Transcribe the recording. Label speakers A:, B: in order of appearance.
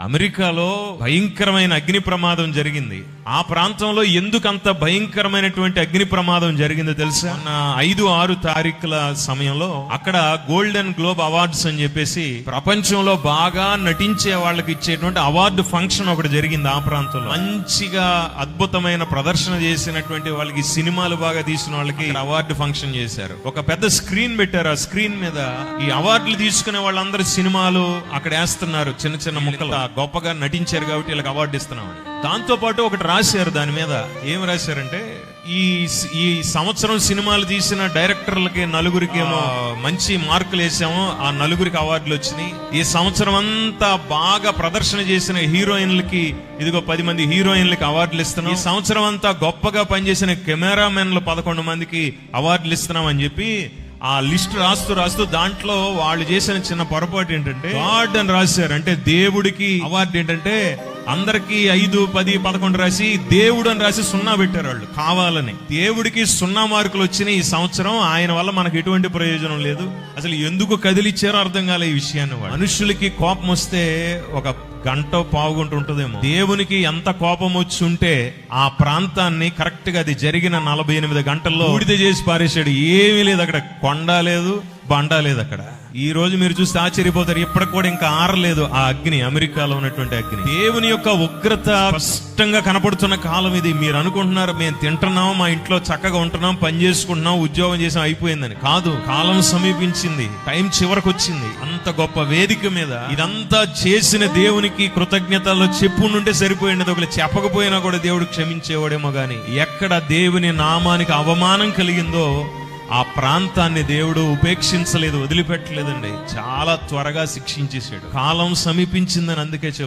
A: అమెరికాలో భయంకరమైన అగ్ని ప్రమాదం జరిగింది. ఆ ప్రాంతంలో ఎందుకు అంత భయంకరమైనటువంటి అగ్ని ప్రమాదం జరిగిందో తెలుసా? 5-6 తారీఖుల సమయంలో అక్కడ గోల్డెన్ గ్లోబ్ అవార్డ్స్ అని చెప్పేసి ప్రపంచంలో బాగా నటించే వాళ్ళకి ఇచ్చేటువంటి అవార్డు ఫంక్షన్ ఒకటి జరిగింది. ఆ ప్రాంతంలో మంచిగా అద్భుతమైన ప్రదర్శన చేసినటువంటి వాళ్ళకి, సినిమాలు బాగా తీసిన వాళ్ళకి అవార్డు ఫంక్షన్ చేశారు. ఒక పెద్ద స్క్రీన్ పెట్టారు. ఆ స్క్రీన్ మీద ఈ అవార్డులు తీసుకునే వాళ్ళందరూ సినిమాలు అక్కడ వేస్తున్నారు. చిన్న చిన్న ముక్కలు గొప్పగా నటించారు కాబట్టి వీళ్ళకి అవార్డు ఇస్తున్నామని. దాంతో పాటు ఒకటి రాశారు. దాని మీద ఏం రాశారంటే, ఈ సంవత్సరం సినిమాలు తీసిన డైరెక్టర్లకి 4గురికి ఏమో మంచి మార్కులు వేసాము, ఆ 4గురికి అవార్డులు వచ్చినాయి. ఈ సంవత్సరం అంతా బాగా ప్రదర్శన చేసిన హీరోయిన్లకి ఇదిగో 10 మంది హీరోయిన్లకి అవార్డులు ఇస్తున్నాం. ఈ సంవత్సరం అంతా గొప్పగా పనిచేసిన కెమెరామెన్లు 11 మందికి అవార్డులు ఇస్తున్నాం అని చెప్పి ఆ లిస్ట్ రాస్తూ దాంట్లో వాళ్ళు చేసిన చిన్న పొరపాటు ఏంటంటే గాడ్ అని రాశారు. అంటే దేవుడికి అవార్డు ఏంటంటే అందరికి 5, 10, 11 రాసి దేవుడు అని రాసి 0 పెట్టారు వాళ్ళు కావాలని. దేవుడికి 0 మార్కులు వచ్చినాయి ఈ సంవత్సరం. ఆయన వల్ల మనకు ఎటువంటి ప్రయోజనం లేదు. అసలు ఎందుకు కదిలిచ్చారో అర్థం కాలే ఈ విషయాన్ని. మనుషులకి కోపం వస్తే ఒక గంట పావుగంట ఉంటుందేమో. దేవునికి ఎంత కోపం వచ్చి ఉంటే ఆ ప్రాంతాన్ని కరెక్ట్ గా అది జరిగిన 48 గంటల్లో బూడిద చేసి పారేశాడు. ఏమీ లేదు అక్కడ, కొండ లేదు, బండ లేదు అక్కడ. ఈ రోజు మీరు చూస్తే ఆశ్చర్యపోతారు, ఇప్పటికి కూడా ఇంకా ఆరలేదు ఆ అగ్ని, అమెరికాలో ఉన్నటువంటి అగ్ని. దేవుని యొక్క ఉగ్రత స్పష్టంగా కనపడుతున్న కాలం ఇది. మీరు అనుకుంటున్నారు మేము తింటున్నాం, మా ఇంట్లో చక్కగా ఉంటున్నాం, పని చేసుకుంటున్నాం, ఉద్యోగం చేసాం, అయిపోయిందని. కాదు, కాలం సమీపించింది, టైం చివరకు వచ్చింది. అంత గొప్ప వేదిక మీద ఇదంతా చేసిన దేవునికి కృతజ్ఞతలు చెప్పుంటే సరిపోయినది. ఒకవేళ చెప్పకపోయినా కూడా దేవుడు క్షమించేవాడేమో గాని, ఎక్కడ దేవుని నామానికి అవమానం కలిగిందో ఆ ప్రాంతాన్ని దేవుడు ఉపేక్షించలేదు, వదిలిపెట్టలేదండి. చాలా త్వరగా శిక్షించేశాడు. కాలం సమీపించిందని అందుకే చెప్తాను.